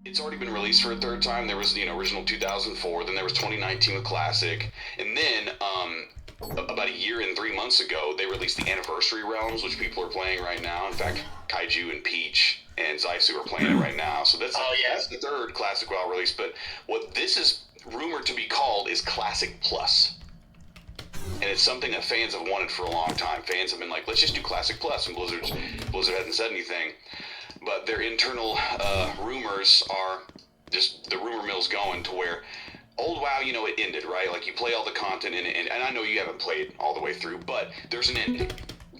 It's already been released for a third time. There was the original 2004, then there was 2019 with Classic, and then about a year and 3 months ago, they released the Anniversary Realms, which people are playing right now. In fact, Kaiju and Peach and Zaisu are playing it right now. So that's the third Classic WoW release. But what this is rumored to be called is Classic Plus. And it's something that fans have wanted for a long time. Fans have been like, let's just do Classic Plus, and Blizzard hasn't said anything. But their internal rumors are just the rumor mill's going to where old WoW, it ended, right? Like you play all the content in it, and I know you haven't played all the way through, but there's an ending.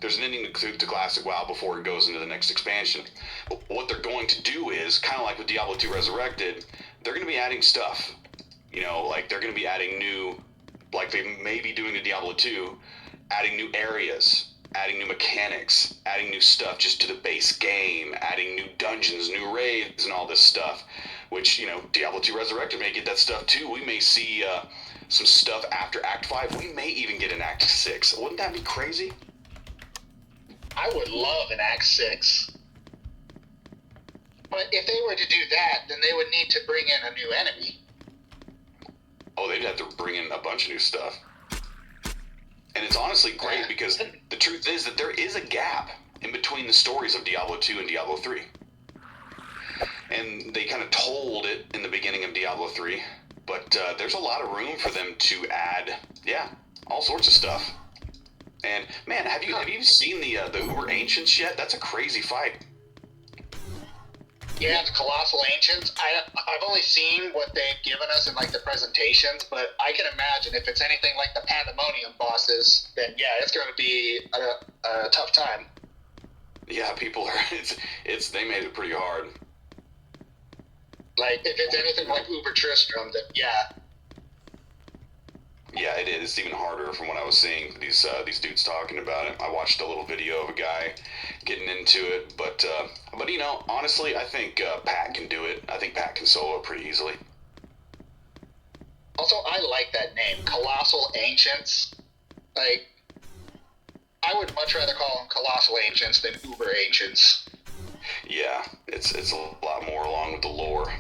There's an ending to Classic WoW before it goes into the next expansion. But what they're going to do is, kind of like with Diablo 2 Resurrected, they're going to be adding stuff. Like they're going to be adding new, like they may be doing to Diablo 2, adding new areas, adding new mechanics, adding new stuff just to the base game, adding new dungeons, new raids, and all this stuff. Which, Diablo 2 Resurrected may get that stuff too. We may see some stuff after Act 5. We may even get an Act 6. Wouldn't that be crazy? I would love an Act 6. But if they were to do that, then they would need to bring in a new enemy. Oh, they'd have to bring in a bunch of new stuff. And it's honestly great because the truth is that there is a gap in between the stories of Diablo 2 and Diablo 3. And they kind of told it in the beginning of Diablo 3, but there's a lot of room for them to add, all sorts of stuff. And man, have you seen the Uber Ancients yet? That's a crazy fight. Yeah, the Colossal Ancients. I've only seen what they've given us in like the presentations, but I can imagine if it's anything like the Pandemonium bosses, then it's going to be a tough time. Yeah, people are. It's they made it pretty hard. Like if it's anything like Uber Tristram, then Yeah, it is. It's even harder from what I was seeing these dudes talking about it. I watched a little video of a guy getting into it, but honestly, I think Pat can do it. I think Pat can solo it pretty easily. Also, I like that name, Colossal Ancients. Like, I would much rather call them Colossal Ancients than Uber Ancients. Yeah, it's a lot more along with the lore.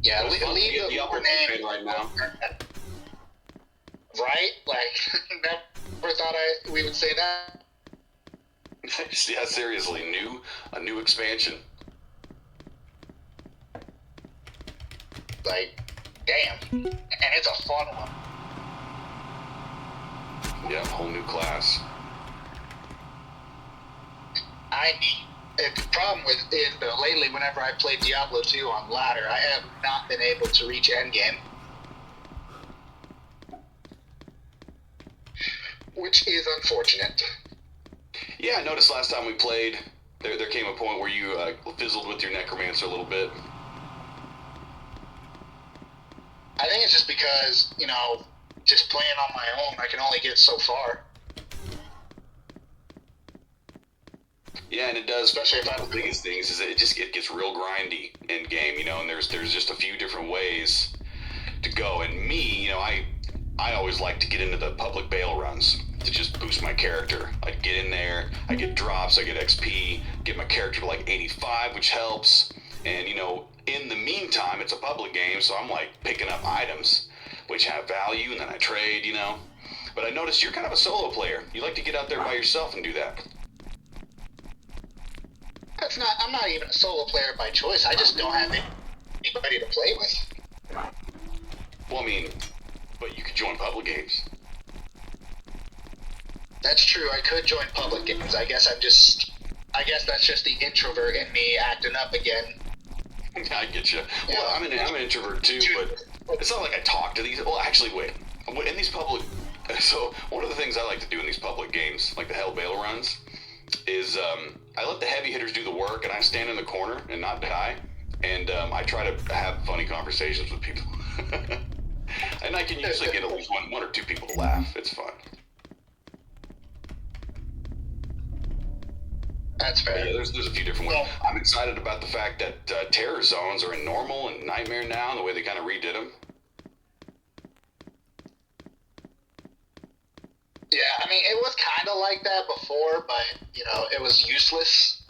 Yeah, leave the Uber name right now. Right? Like, never thought we would say that. Yeah, seriously, a new expansion. Like, damn. And it's a fun one. Yeah, a whole new class. The problem with it, lately, whenever I play Diablo 2 on ladder, I have not been able to reach endgame. Which is unfortunate. Yeah, I noticed last time we played, there came a point where you fizzled with your Necromancer a little bit. I think it's just because, just playing on my own, I can only get so far. Yeah, and it does. Especially if the biggest things is that it gets real grindy in game, and there's just a few different ways to go. And me, I always like to get into the public bail runs to just boost my character. I get in there, I get drops, I get XP, get my character to like 85, which helps. And in the meantime, it's a public game, so I'm like picking up items which have value, and then I trade, But I noticed you're kind of a solo player. You like to get out there by yourself and do that. I'm not even a solo player by choice. I just don't have anybody to play with. Well, but you could join public games. That's true. I could join public games. I guess that's just the introvert in me acting up again. I get you. Well, I'm an introvert too, but it's not like I talk to these. Well, actually, wait. In these public, so one of the things I like to do in these public games, like the Hell Bail runs, is I let the heavy hitters do the work, and I stand in the corner and not die, and I try to have funny conversations with people, and I can usually get at least one or two people to laugh. It's fun. That's fair. Yeah, there's a few different ways. I'm excited about the fact that terror zones are in normal and nightmare now, and the way they kind of redid them. Yeah, it was kind of like that before, but, it was useless.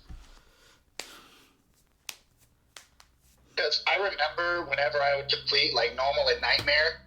Because I remember whenever I would complete like normal and nightmare,